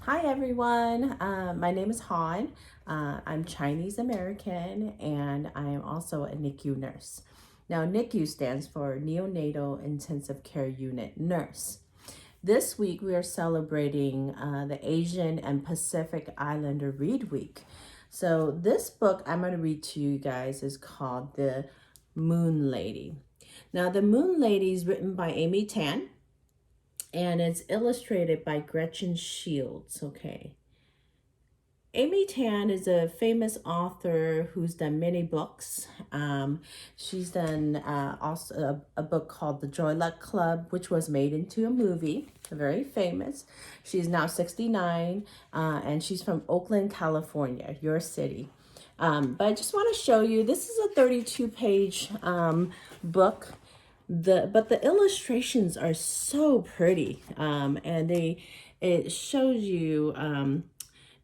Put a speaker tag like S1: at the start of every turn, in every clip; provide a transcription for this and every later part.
S1: Hi everyone, my name is Hoan. I'm Chinese American and I am also a NICU nurse. Now NICU stands for Neonatal Intensive Care Unit Nurse. This week we are celebrating the Asian and Pacific Islander Read Week. So this book I'm going to read to you guys is called The Moon Lady. Now The Moon Lady is written by Amy Tan and it's illustrated by Gretchen Shields. Okay. Amy Tan is a famous author who's done many books. She's done also a book called The Joy Luck Club, which was made into a movie, very famous. She's now 69, and she's from Oakland, California, your city. But I just want to show you, this is a 32-page book. But the illustrations are so pretty, and it shows you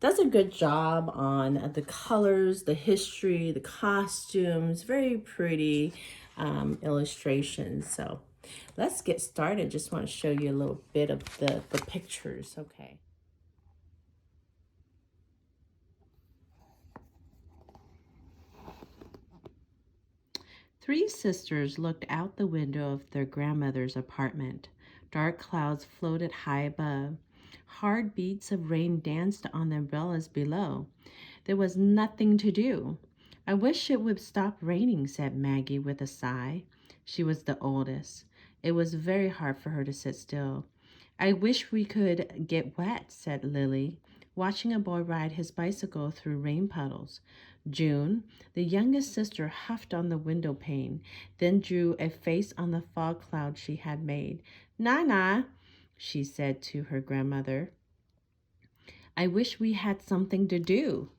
S1: does a good job on the colors, the history, the costumes, very pretty illustrations. So let's get started. Just want to show you a little bit of the pictures. Okay. Three sisters looked out the window of their grandmother's apartment. Dark clouds floated high above. Hard beads of rain danced on the umbrellas below. There was nothing to do. I wish it would stop raining, said Maggie with a sigh. She was the oldest. It was very hard for her to sit still. I wish we could get wet, said Lily, watching a boy ride his bicycle through rain puddles. June, the youngest sister, huffed on the window pane, then drew a face on the fog cloud she had made. Nana, she said to her grandmother, I wish we had something to do.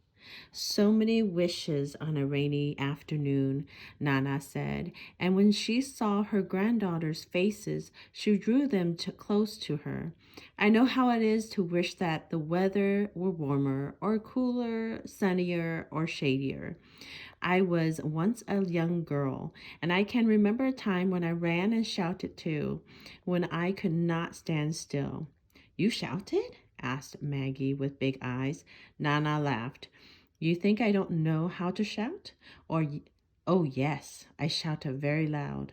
S1: So many wishes on a rainy afternoon, Nana said, and when she saw her granddaughters' faces, she drew them close to her. I know how it is to wish that the weather were warmer or cooler, sunnier or shadier. I was once a young girl, and I can remember a time when I ran and shouted too, when I could not stand still. You shouted? Asked Maggie with big eyes. Nana laughed. You think I don't know how to shout? Oh yes, I shouted very loud.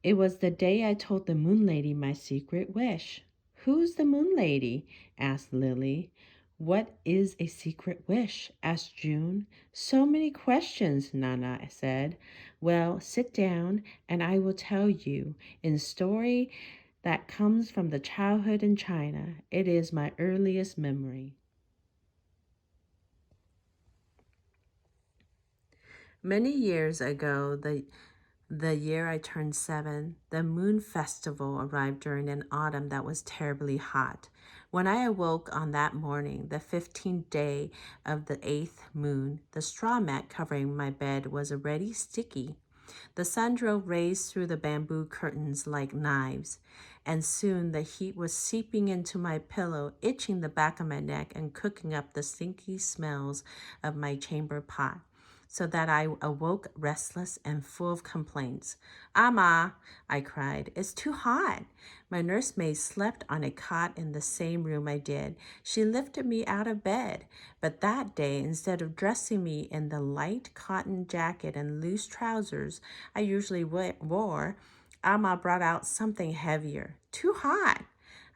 S1: It was the day I told the Moon Lady my secret wish. Who's the Moon Lady? Asked Lily. What is a secret wish? Asked June. So many questions, Nana said. Well, sit down and I will tell you in story that comes from the childhood in China. It is my earliest memory. Many years ago, the year I turned 7, the moon festival arrived during an autumn that was terribly hot. When I awoke on that morning, the 15th day of the 8th moon, the straw mat covering my bed was already sticky. The sun drove rays through the bamboo curtains like knives, and soon the heat was seeping into my pillow, itching the back of my neck and cooking up the stinky smells of my chamber pot, so that I awoke restless and full of complaints. Amma, I cried, it's too hot. My nursemaid slept on a cot in the same room I did. She lifted me out of bed, but that day, instead of dressing me in the light cotton jacket and loose trousers I usually wore, Amma brought out something heavier. Too hot,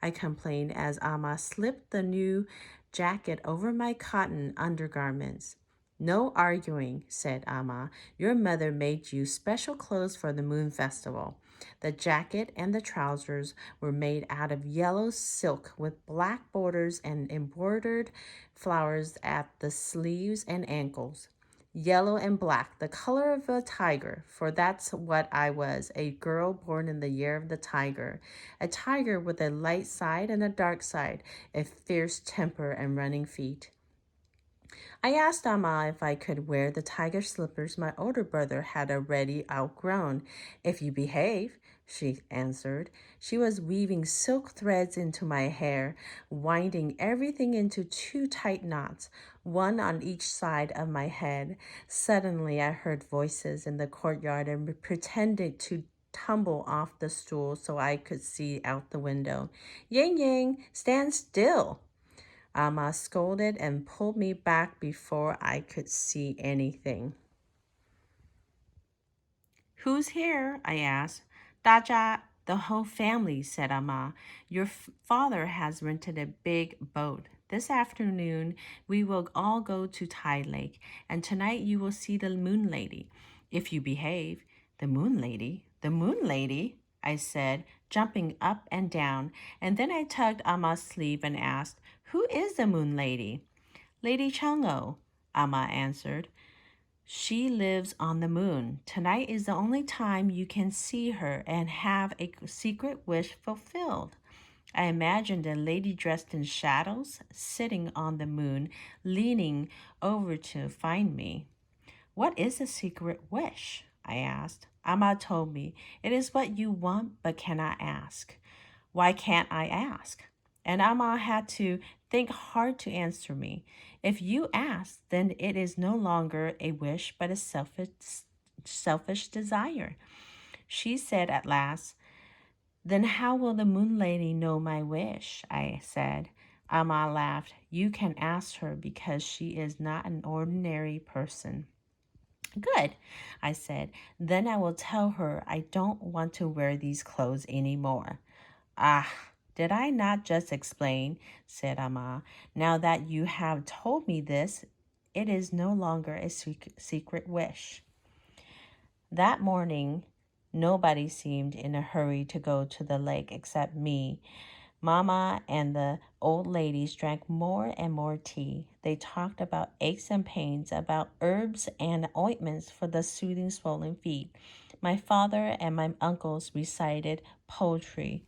S1: I complained as Amma slipped the new jacket over my cotton undergarments. No arguing, said Amma. Your mother made you special clothes for the moon festival. The jacket and the trousers were made out of yellow silk with black borders and embroidered flowers at the sleeves and ankles. Yellow and black, the color of a tiger, for that's what I was, a girl born in the year of the tiger. A tiger with a light side and a dark side, a fierce temper and running feet. I asked Amma if I could wear the tiger slippers my older brother had already outgrown. If you behave, she answered. She was weaving silk threads into my hair, winding everything into 2 tight knots, one on each side of my head. Suddenly I heard voices in the courtyard and pretended to tumble off the stool so I could see out the window. Yang Yang, stand still. Amma scolded and pulled me back before I could see anything. Who's here? I asked. Daja, the whole family, said Amma. Your father has rented a big boat. This afternoon, we will all go to Tide Lake, and tonight you will see the Moon Lady. If you behave. The Moon Lady? The Moon Lady? I said, jumping up and down, and then I tugged Amma's sleeve and asked, Who is the Moon Lady? Lady Chang'o, Amma answered. She lives on the moon. Tonight is the only time you can see her and have a secret wish fulfilled. I imagined a lady dressed in shadows, sitting on the moon, leaning over to find me. What is a secret wish? I asked. Amma told me, It is what you want but cannot ask. Why can't I ask? And Amma had to think hard to answer me. If you ask, then it is no longer a wish but a selfish desire. She said at last, Then how will the Moon Lady know my wish? I said. Amma laughed. You can ask her because she is not an ordinary person. Good, I said. Then I will tell her I don't want to wear these clothes anymore. Ah, did I not just explain? Said Amma. Now that you have told me this, it is no longer a secret wish. That morning, nobody seemed in a hurry to go to the lake except me. Mama and the old ladies drank more and more tea. They talked about aches and pains, about herbs and ointments for the soothing swollen feet. My father and my uncles recited poetry,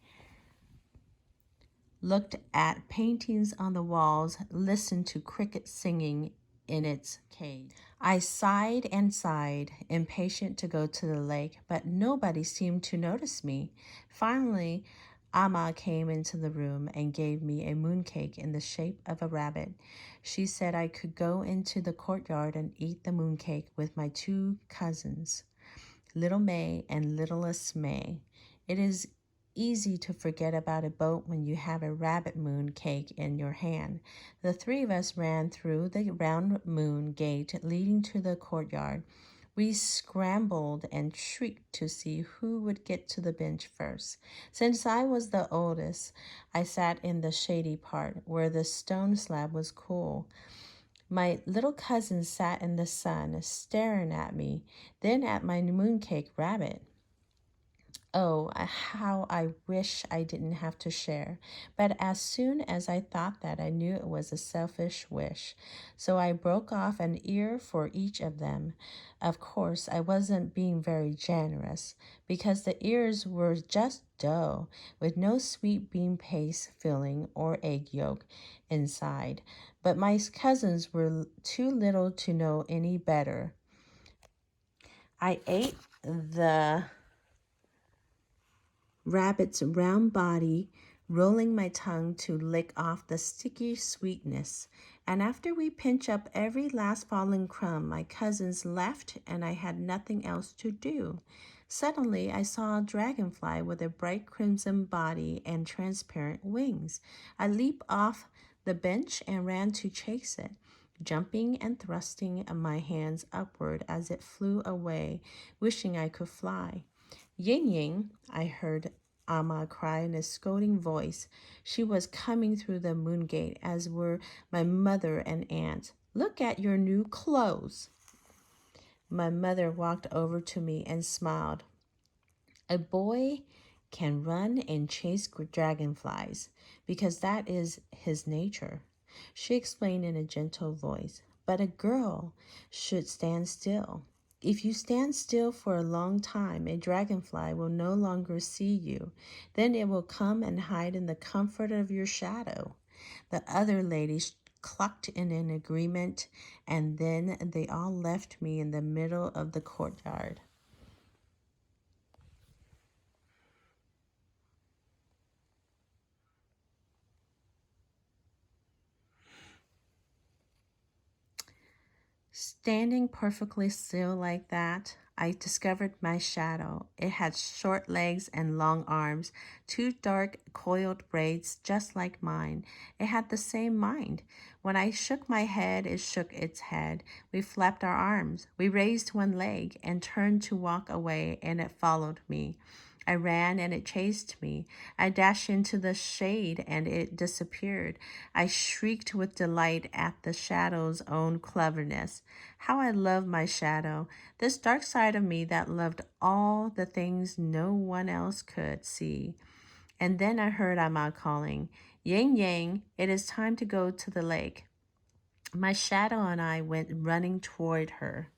S1: looked at paintings on the walls, listened to crickets singing in its cage. I sighed and sighed, impatient to go to the lake, but nobody seemed to notice me. Finally, Amma came into the room and gave me a mooncake in the shape of a rabbit. She said I could go into the courtyard and eat the mooncake with my two cousins, Little May and Littlest May. It is easy to forget about a boat when you have a rabbit moon cake in your hand. The three of us ran through the round moon gate leading to the courtyard. We scrambled and shrieked to see who would get to the bench first. Since I was the oldest, I sat in the shady part where the stone slab was cool. My little cousin sat in the sun, staring at me, then at my mooncake rabbit. Oh, how I wish I didn't have to share. But as soon as I thought that, I knew it was a selfish wish. So I broke off an ear for each of them. Of course, I wasn't being very generous because the ears were just dough with no sweet bean paste filling or egg yolk inside. But my cousins were too little to know any better. I ate the rabbit's round body, rolling my tongue to lick off the sticky sweetness. And after we pinched up every last fallen crumb, my cousins left and I had nothing else to do. Suddenly, I saw a dragonfly with a bright crimson body and transparent wings. I leaped off the bench and ran to chase it, jumping and thrusting my hands upward as it flew away, wishing I could fly. Ying Ying, I heard Amma cry in a scolding voice. She was coming through the moon gate, as were my mother and aunt. Look at your new clothes. My mother walked over to me and smiled. A boy can run and chase dragonflies because that is his nature, she explained in a gentle voice. But a girl should stand still. If you stand still for a long time, a dragonfly will no longer see you. Then it will come and hide in the comfort of your shadow. The other ladies clucked in an agreement, and then they all left me in the middle of the courtyard. Standing perfectly still like that, I discovered my shadow. It had short legs and long arms, two dark coiled braids just like mine. It had the same mind. When I shook my head, it shook its head. We flapped our arms. We raised one leg and turned to walk away, and it followed me. I ran and it chased me. I dashed into the shade and it disappeared. I shrieked with delight at the shadow's own cleverness. How I love my shadow, this dark side of me that loved all the things no one else could see. And then I heard Amma calling, Yang Yang, it is time to go to the lake. My shadow and I went running toward her.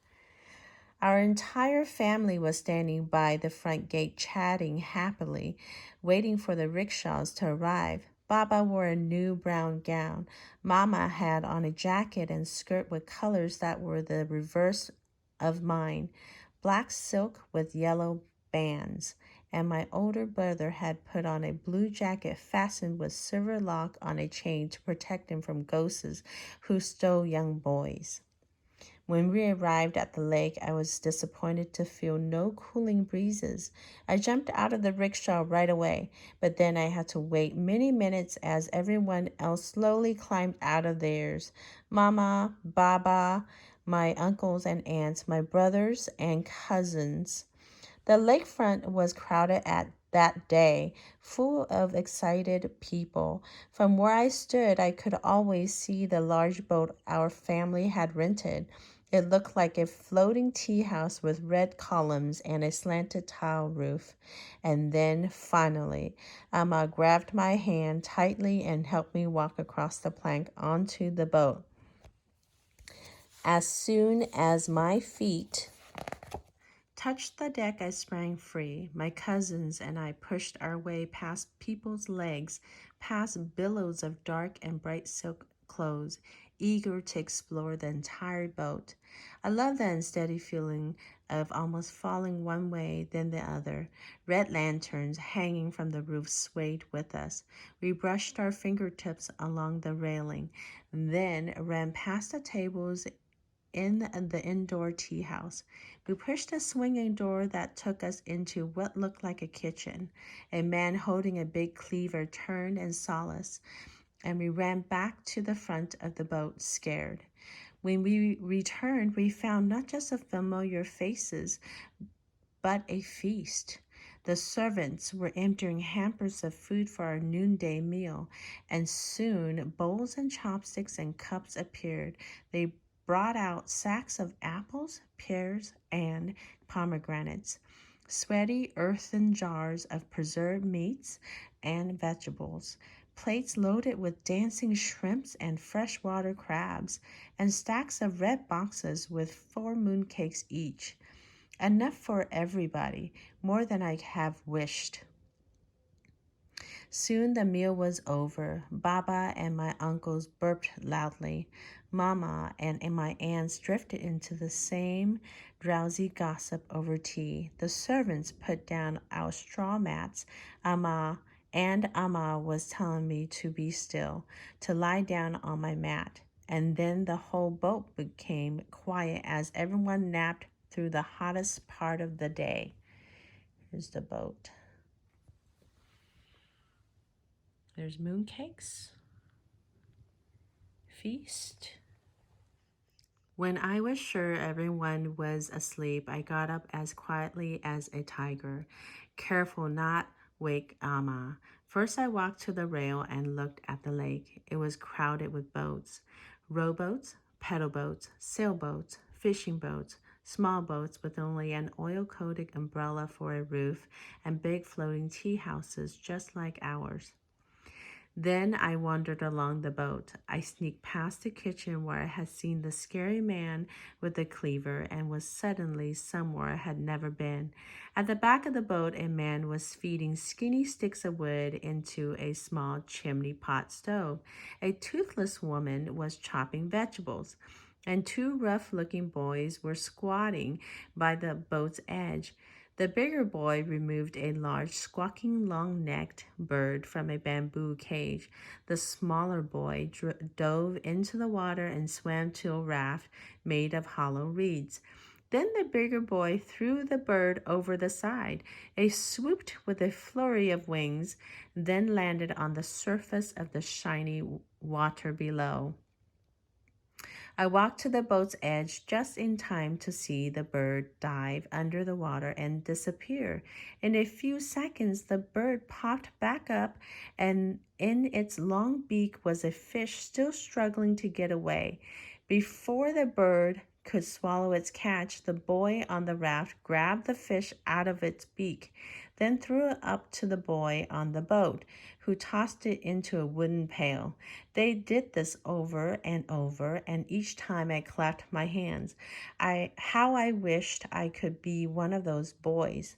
S1: Our entire family was standing by the front gate chatting happily, waiting for the rickshaws to arrive. Baba wore a new brown gown. Mama had on a jacket and skirt with colors that were the reverse of mine, black silk with yellow bands. And my older brother had put on a blue jacket fastened with silver lock on a chain to protect him from ghosts who stole young boys. When we arrived at the lake, I was disappointed to feel no cooling breezes. I jumped out of the rickshaw right away, but then I had to wait many minutes as everyone else slowly climbed out of theirs. Mama, Baba, my uncles and aunts, my brothers and cousins. The lakefront was crowded at that day, full of excited people. From where I stood, I could always see the large boat our family had rented. It looked like a floating tea house with red columns and a slanted tile roof. And then, finally, Amma grabbed my hand tightly and helped me walk across the plank onto the boat. As soon as my feet touched the deck, I sprang free. My cousins and I pushed our way past people's legs, past billows of dark and bright silk clothes, eager to explore the entire boat. I love the unsteady feeling of almost falling one way, then the other. Red lanterns hanging from the roof swayed with us. We brushed our fingertips along the railing, then ran past the tables in the indoor tea house. We pushed a swinging door that took us into what looked like a kitchen. A man holding a big cleaver turned and saw us, and we ran back to the front of the boat, scared. When we returned, we found not just a familiar faces, but a feast. The servants were emptying hampers of food for our noonday meal, and soon bowls and chopsticks and cups appeared. They brought out sacks of apples, pears, and pomegranates, sweaty earthen jars of preserved meats and vegetables, plates loaded with dancing shrimps and freshwater crabs, and stacks of red boxes with 4 mooncakes each. Enough for everybody, more than I have wished. Soon the meal was over. Baba and my uncles burped loudly. Mama and my aunts drifted into the same drowsy gossip over tea. The servants put down our straw mats. Amma was telling me to be still, to lie down on my mat. And then the whole boat became quiet as everyone napped through the hottest part of the day. Here's the boat. There's mooncakes. Feast. When I was sure everyone was asleep, I got up as quietly as a tiger, careful not wake Amma. First, I walked to the rail and looked at the lake. It was crowded with boats, rowboats, pedal boats, sailboats, fishing boats, small boats with only an oil-coated umbrella for a roof, and big floating tea houses just like ours. Then I wandered along the boat. I sneaked past the kitchen where I had seen the scary man with the cleaver and was suddenly somewhere I had never been. At the back of the boat, a man was feeding skinny sticks of wood into a small chimney pot stove. A toothless woman was chopping vegetables, and 2 rough-looking boys were squatting by the boat's edge. The bigger boy removed a large, squawking, long-necked bird from a bamboo cage. The smaller boy dove into the water and swam to a raft made of hollow reeds. Then the bigger boy threw the bird over the side. It swooped with a flurry of wings, then landed on the surface of the shiny water below. I walked to the boat's edge just in time to see the bird dive under the water and disappear. In a few seconds, the bird popped back up, and in its long beak was a fish still struggling to get away. Before the bird could swallow its catch, the boy on the raft grabbed the fish out of its beak, then threw it up to the boy on the boat, who tossed it into a wooden pail. They did this over and over, and each time I clapped my hands. How I wished I could be one of those boys.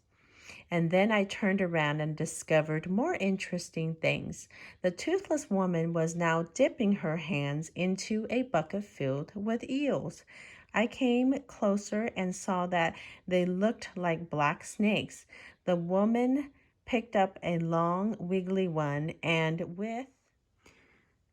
S1: And then I turned around and discovered more interesting things. The toothless woman was now dipping her hands into a bucket filled with eels. I came closer and saw that they looked like black snakes. The woman picked up a long, wiggly one and, with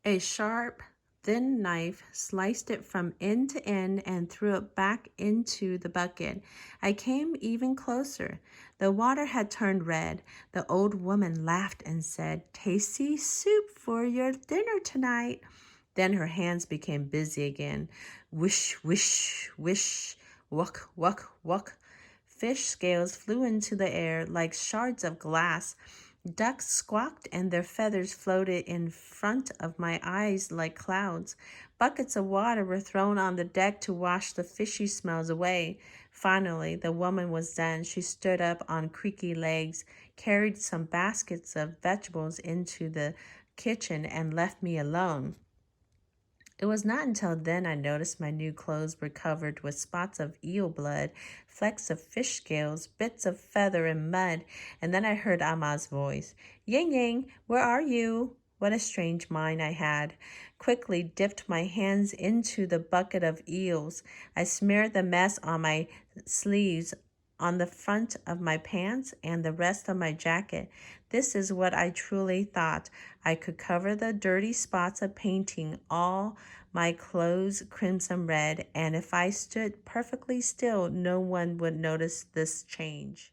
S1: a sharp, thin knife, sliced it from end to end and threw it back into the bucket. I came even closer. The water had turned red. The old woman laughed and said, "Tasty soup for your dinner tonight." Then her hands became busy again. Wish, wish, wish, wuck, wuck, wuck. Fish scales flew into the air like shards of glass. Ducks squawked and their feathers floated in front of my eyes like clouds. Buckets of water were thrown on the deck to wash the fishy smells away. Finally, the woman was done. She stood up on creaky legs, carried some baskets of vegetables into the kitchen, and left me alone. It was not until then I noticed my new clothes were covered with spots of eel blood, flecks of fish scales, bits of feather and mud, and then I heard Ama's voice. "Ying Ying, where are you?" What a strange mind I had. Quickly dipped my hands into the bucket of eels. I smeared the mess on my sleeves, on the front of my pants, and the rest of my jacket. This is what I truly thought. I could cover the dirty spots of painting all my clothes crimson red, and if I stood perfectly still, no one would notice this change.